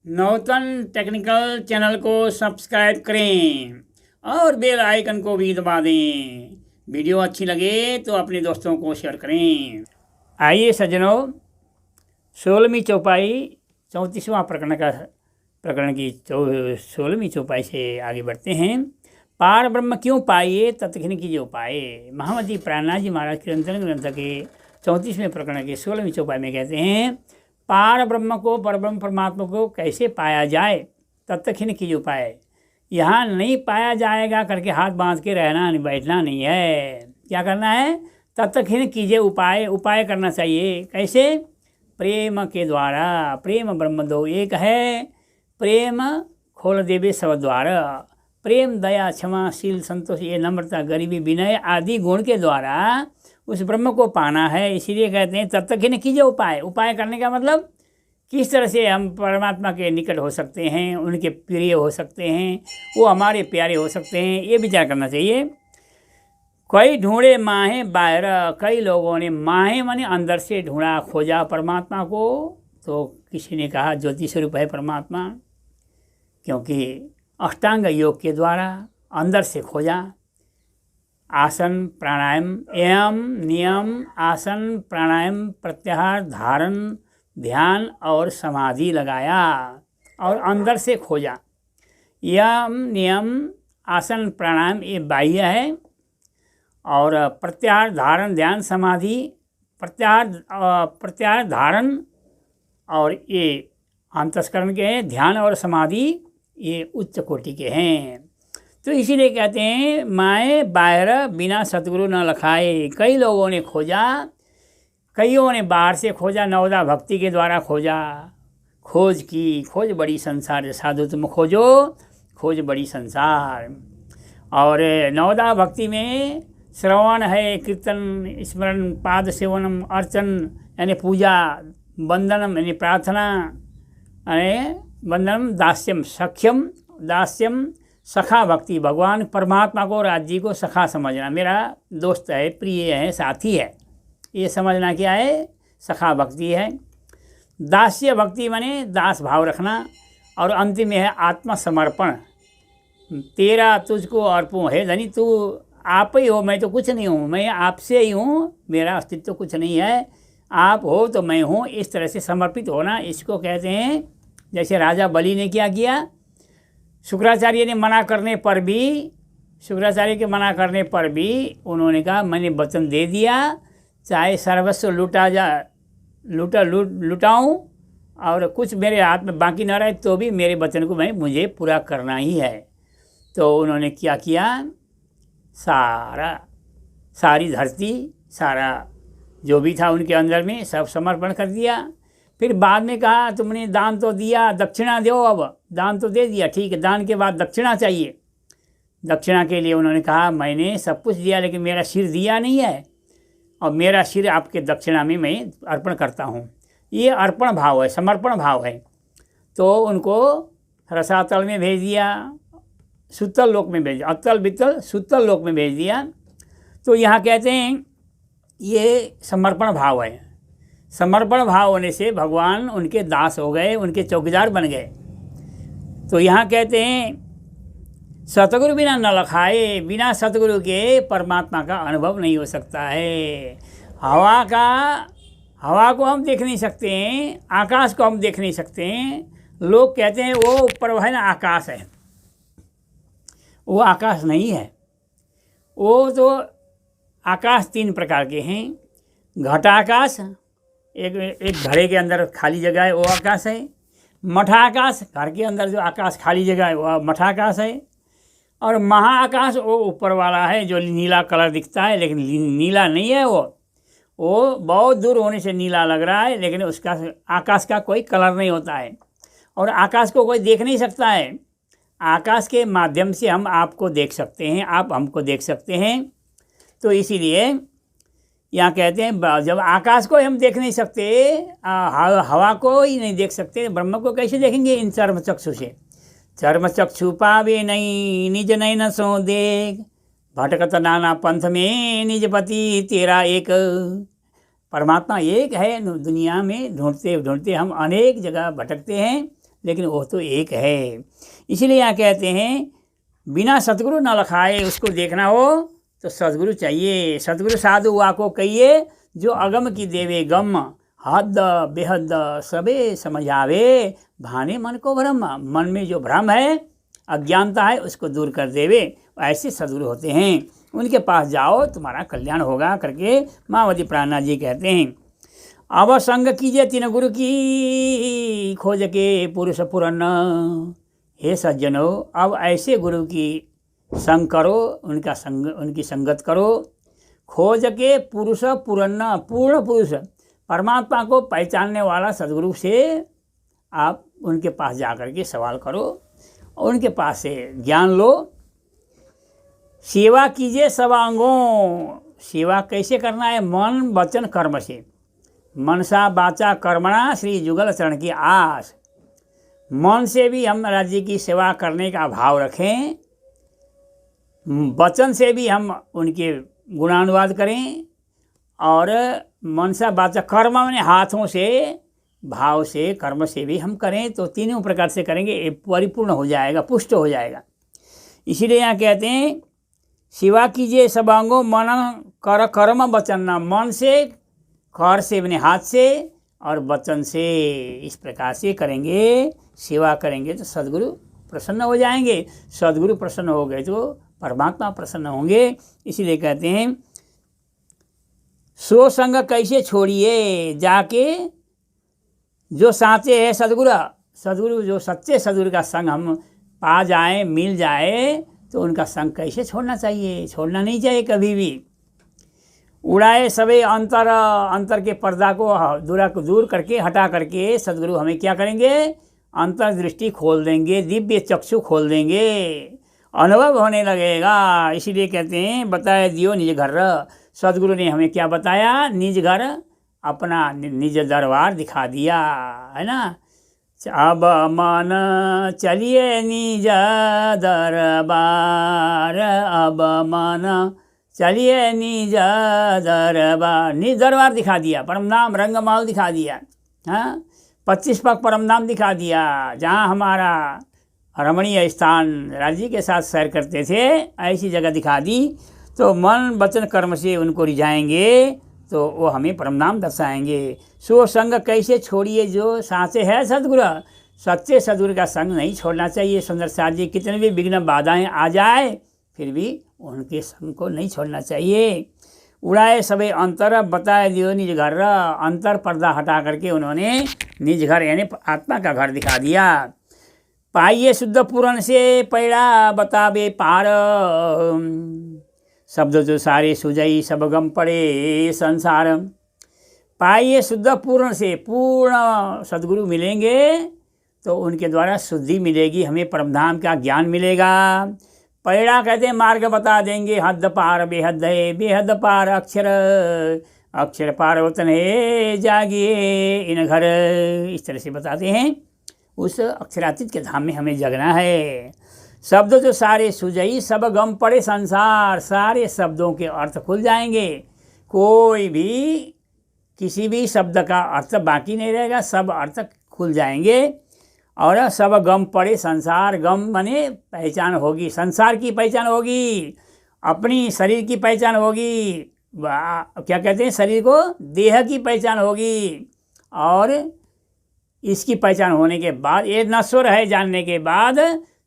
Nautan technical channel को subscribe करें और बेल आइकन को भी दबा दें। वीडियो अच्छी लगे तो अपने दोस्तों को शेयर करें। आइए सज्जनों, 16वीं चौपाई 34वां प्रकरण की 16वीं चौपाई से आगे बढ़ते हैं। पार ब्रह्म क्यों पाइए तत्क्षण कीजिए उपाय। महामती प्राणनाथ जी महाराज कीर्तन ग्रंथ के 34वें प्रकरण के 16वीं चौपाई में कहते हैं, पार ब्रह्म को, परब्रह्म परमात्मा को कैसे पाया जाए तत्क्षण कीजिए उपाय। यहाँ नहीं पाया जाएगा करके हाथ बांध के रहना नहीं, बैठना नहीं है। क्या करना है? तत्क्षण कीजिए उपाय। उपाय करना चाहिए। कैसे? प्रेम के द्वारा। प्रेम ब्रह्म दो एक है, प्रेम खोल देवे सब द्वार। प्रेम, दया, क्षमा, शील, संतोष, ये नम्रता, गरीबी, विनय आदि गुण के द्वारा उस ब्रह्म को पाना है। इसीलिए कहते हैं तत्क्षण कीजिए उपाय। उपाय करने का मतलब किस तरह से हम परमात्मा के निकट हो सकते हैं, उनके प्रिय हो सकते हैं, वो हमारे प्यारे हो सकते हैं, ये विचार करना चाहिए। कई ढूंढे माहे बाहर, कई लोगों ने माहे माने अंदर से ढूंढा, खोजा परमात्मा को। तो किसी ने कहा ज्योति स्वरूप है परमात्मा, क्योंकि अष्टांग योग के द्वारा अंदर से खोजा। आसन प्राणायाम एवं नियम, आसन प्राणायाम प्रत्याहार धारण ध्यान और समाधि लगाया और अंदर से खोजा। यम नियम आसन प्राणायाम ये बाह्य है, और प्रत्याहार धारण ध्यान समाधि, प्रत्याहार धारण और ये अंतस्करण के हैं, ध्यान और समाधि ये उच्च कोटि के हैं। तो इसीलिए कहते हैं माए बाहर बिना सतगुरु न लखाए। कई लोगों ने खोजा, कईयों ने बाहर से खोजा, नवदा भक्ति के द्वारा खोजा। खोज की, खोज बड़ी संसार, साधु तुम खोजो खोज बड़ी संसार। और नवदा भक्ति में श्रवण है, कीर्तन, स्मरण, पाद सेवनम, अर्चन यानी पूजा, वंदनम यानी प्रार्थना, वंदनम, दास्यम सख्यम, दास्यम सखा भक्ति, भगवान परमात्मा को राज्य जी को सखा समझना, मेरा दोस्त है, प्रिय है, साथी है, ये समझना क्या है? सखा भक्ति है। दास्य भक्ति माने दास भाव रखना। और अंतिम में है आत्मसमर्पण। तेरा तुझको अर्पण है धनी, तू आप ही हो, मैं तो कुछ नहीं हूँ, मैं आपसे ही हूँ, मेरा अस्तित्व कुछ नहीं है, आप हो तो मैं हूँ। इस तरह से समर्पित होना, इसको कहते हैं। जैसे राजा बलि ने क्या किया, शुक्राचार्य ने मना करने पर भी, शुक्राचार्य के मना करने पर भी उन्होंने कहा मैंने वचन दे दिया, चाहे सर्वस्व लुटाऊं और कुछ मेरे हाथ में बाकी न रहे तो भी मेरे वचन को मुझे पूरा करना ही है। तो उन्होंने क्या किया, सारी धरती, सारा जो भी था उनके अंदर में सब समर्पण कर दिया। फिर बाद में कहा तुमने दान तो दिया, दक्षिणा दो। अब दान तो दे दिया, ठीक है, दान के बाद दक्षिणा चाहिए। दक्षिणा के लिए उन्होंने कहा मैंने सब कुछ दिया लेकिन मेरा सिर दिया नहीं है, और मेरा सिर आपके दक्षिणा में मैं अर्पण करता हूँ। ये अर्पण भाव है, समर्पण भाव है। तो उनको रसातल में भेज दिया, सुतल लोक में भेज दिया, अतल बितल सुतल लोक में भेज दिया। तो यहाँ कहते हैं ये समर्पण भाव है। समर्पण भाव होने से भगवान उनके दास हो गए, उनके चौकीदार बन गए। तो यहाँ कहते हैं सतगुरु बिना न लखाए, बिना सतगुरु के परमात्मा का अनुभव नहीं हो सकता है। हवा को हम देख नहीं सकते हैं, आकाश को हम देख नहीं सकते हैं। लोग कहते हैं वो ऊपर है ना आकाश है, वो आकाश नहीं है। वो तो आकाश 3 प्रकार के हैं। घटाकाश, एक घड़े के अंदर खाली जगह है वो आकाश है। मठाकाश, घर के अंदर जो आकाश खाली जगह है वो मठाकाश है। और महाआकाश वो ऊपर वाला है जो नीला कलर दिखता है लेकिन नीला नहीं है, वो बहुत दूर होने से नीला लग रहा है, लेकिन उसका आकाश का कोई कलर नहीं होता है। और आकाश को कोई देख नहीं सकता है। आकाश के माध्यम से हम आपको देख सकते हैं, आप हमको देख सकते हैं। तो इसीलिए यहाँ कहते हैं जब आकाश को हम देख नहीं सकते, हवा को ही नहीं देख सकते, ब्रह्म को कैसे देखेंगे? इन चर्म चक्षु से। चर्म चक्षु पावे नहीं, निज नयन सो देख, भटकत नाना पंथ में निज पति तेरा एक। परमात्मा एक है। दुनिया में ढूंढते ढूंढते हम अनेक जगह भटकते हैं, लेकिन वो तो एक है। इसीलिए यहाँ कहते हैं बिना सतगुरु न लखाए, उसको देखना हो तो सतगुरु चाहिए। सतगुरु साधु हुआ को कहिए, जो अगम की देवे गम, हद बेहद सबे समझ आवे, भाने मन को भ्रम। मन में जो भ्रम है, अज्ञानता है, उसको दूर कर देवे, ऐसे सदगुरु होते हैं। उनके पास जाओ तुम्हारा कल्याण होगा करके मायावती प्राणनाथ जी कहते हैं। अब संग कीजिए तीन गुरु की, खोज के पुरुष पुरन। हे सज्जनों, अब ऐसे गुरु की संग करो, उनकी संगत करो। खोज के पुरुष पुरन, पूर्ण पुरुष परमात्मा को पहचानने वाला सदगुरु से आप उनके पास जा कर के सवाल करो और उनके पास से ज्ञान लो। सेवा कीजिए सब अंगों। सेवा कैसे करना है? मन वचन कर्म से। मनसा वाचा कर्मणा श्री जुगल चरण की आस। मन से भी हम राज्य की सेवा करने का भाव रखें, वचन से भी हम उनके गुणानुवाद करें, और मनसा वाचा कर्म में हाथों से, भाव से, कर्म से भी हम करें, तो तीनों प्रकार से करेंगे, परिपूर्ण हो जाएगा, पुष्ट हो जाएगा। इसीलिए यहाँ कहते हैं सेवा कीजिए सब अंगों, मन कर कर्म वचन। मन से, कर से अपने हाथ से, और वचन से, इस प्रकार से करेंगे, सेवा करेंगे तो सद्गुरु प्रसन्न हो जाएंगे। सद्गुरु प्रसन्न हो गए तो परमात्मा प्रसन्न होंगे। इसीलिए कहते हैं सो संग कैसे छोड़िए, जाके जो साचे है सद्गुरु जो सच्चे सद्गुरु का संग हम पा जाएं, मिल जाए, तो उनका संग कैसे छोड़ना चाहिए? छोड़ना नहीं चाहिए कभी भी। उड़ाए सभी अंतर के पर्दा को दूर करके, हटा करके सद्गुरु हमें क्या करेंगे? अंतर्दृष्टि खोल देंगे, दिव्य चक्षु खोल देंगे, अनुभव होने लगेगा। इसीलिए कहते हैं बताए दियो निज घर। सद्गुरु ने हमें क्या बताया? निज घर, अपना निज दरबार दिखा दिया, है ना। अब मन चलिए निज दरबार, अब मन चलिए निज दरबार। निज दरबार दिखा दिया, परम नाम रंगमाल दिखा दिया, हाँ 25 पग परम नाम दिखा दिया। जहाँ हमारा रमणीय स्थान राज्य के साथ सैर करते थे, ऐसी जगह दिखा दी। तो मन वचन कर्म से उनको रिझाएंगे तो वो हमें परम नाम दर्शाएंगे। सो संग कैसे छोड़िए, जो साँचे है सद्गुरु। सच्चे सद्गुरु का संग नहीं छोड़ना चाहिए। सुंदर साथ जी, कितने भी विघ्न बाधाएं आ जाए फिर भी उनके संग को नहीं छोड़ना चाहिए। उड़ाए सभी अंतर, बताए दियो निज घर। अंतर पर्दा हटा करके उन्होंने निज घर यानी आत्मा का घर दिखा दिया। पाइए शुद्ध पूरन से पैड़ा बतावे पार, शब्द जो सारे सुजई सब गम पड़े संसार। पाइए शुद्ध पूर्ण से, पूर्ण सद्गुरु मिलेंगे तो उनके द्वारा शुद्धि मिलेगी, हमें परमधाम का ज्ञान मिलेगा। पैड़ा कहते हैं मार्ग बता देंगे, हद पार बेहद है, बेहद पार अक्षर, अक्षर पार वतन है जागिए इन घर। इस तरह से बताते हैं उस अक्षरातीत के धाम में हमें जगना है। शब्द जो सारे सुजई सब गम पड़े संसार, सारे शब्दों के अर्थ खुल जाएंगे। कोई भी किसी भी शब्द का अर्थ बाकी नहीं रहेगा, सब अर्थ खुल जाएंगे। और सब गम पड़े संसार, गम माने पहचान होगी, संसार की पहचान होगी, अपनी शरीर की पहचान होगी, क्या कहते हैं शरीर को, देह की पहचान होगी। और इसकी पहचान होने के बाद, ये नश्वर है जानने के बाद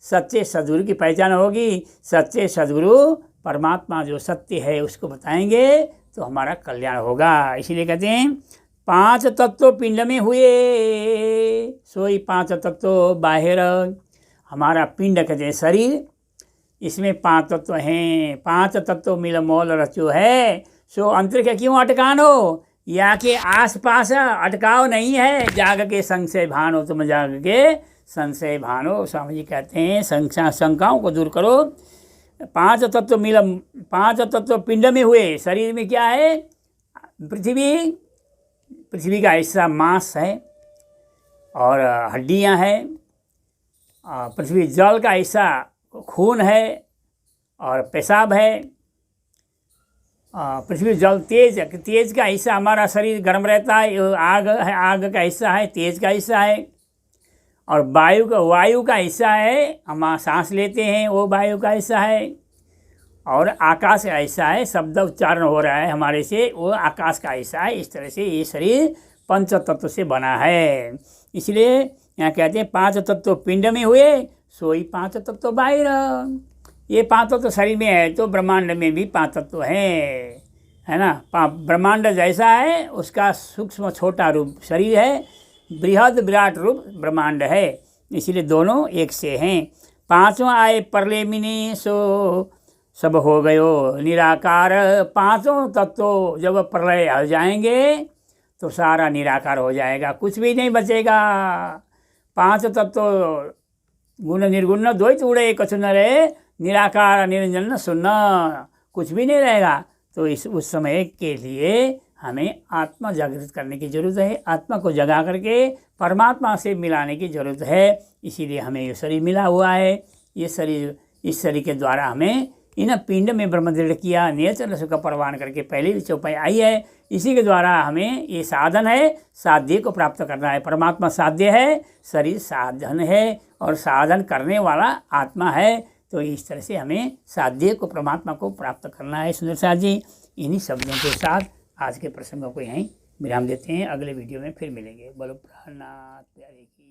सच्चे सद्गुरु की पहचान होगी। सच्चे सद्गुरु परमात्मा जो सत्य है उसको बताएंगे तो हमारा कल्याण होगा। इसीलिए कहते हैं 5 तत्व पिंड में हुए, सोई 5 तत्व बाहर। हमारा पिंड कहते हैं शरीर, इसमें 5 तत्व हैं। 5 तत्व मिल मोल रचो है, सो अंतर के क्यों अटकान हो, या के आस पास अटकाव नहीं है। जाग के संशय भान हो, तुम जाग के संशय भानो। स्वामी जी कहते हैं शंकाओं को दूर करो। 5 तत्व मिल, 5 तत्व पिंड में हुए। शरीर में क्या है? पृथ्वी का हिस्सा मांस है और हड्डियां हैं। पृथ्वी जल का हिस्सा खून है और पेशाब है। पृथ्वी जल तेज, तेज का हिस्सा हमारा शरीर गर्म रहता है, आग है, आग का हिस्सा है, तेज का हिस्सा है। और वायु का हिस्सा है, हम सांस लेते हैं वो वायु का हिस्सा है, और आकाश का हिस्सा है, शब्द उच्चारण हो रहा है हमारे से, वो आकाश का हिस्सा है। इस तरह से ये शरीर पंच तत्व से बना है। इसलिए यहाँ कहते हैं 5 तत्व पिंड में हुए, सोई 5 तत्व बाहर। ये 5 तत्व शरीर में है तो ब्रह्मांड में भी 5 तत्व है ना। ब्रह्मांड जैसा है उसका सूक्ष्म छोटा रूप शरीर है, बृहद विराट रूप ब्रह्मांड है। इसलिए दोनों एक से हैं। 5वां आए परले मिनी सो सब हो गयो निराकार। 5 तत्व जब प्रलय हो जाएंगे तो सारा निराकार हो जाएगा, कुछ भी नहीं बचेगा। 5 तत्व गुण निर्गुण द्वैत उड़े कछु न रहे, निराकार निरंजन सुन्न, कुछ भी नहीं रहेगा। तो उस समय के लिए हमें आत्मा जागृत करने की ज़रूरत है, आत्मा को जगा करके परमात्मा से मिलाने की ज़रूरत है। इसीलिए हमें ये शरीर मिला हुआ है। ये शरीर, इस शरीर के द्वारा हमें इन पिंड में ब्रह्म दृढ़ किया, नेत्र रस का परवान करके पहले भी चौपाई आई है। इसी के द्वारा हमें ये साधन है, साध्य को प्राप्त करना है। परमात्मा साध्य है, शरीर साधन है, और साधन करने वाला आत्मा है। तो इस तरह से हमें साध्य को, परमात्मा को प्राप्त करना है। सुंदर साथ जी, इन्हीं शब्दों के साथ आज के प्रसंगों को यहीं विराम देते हैं। अगले वीडियो में फिर मिलेंगे। बोलो प्राणनाथ प्यारे की।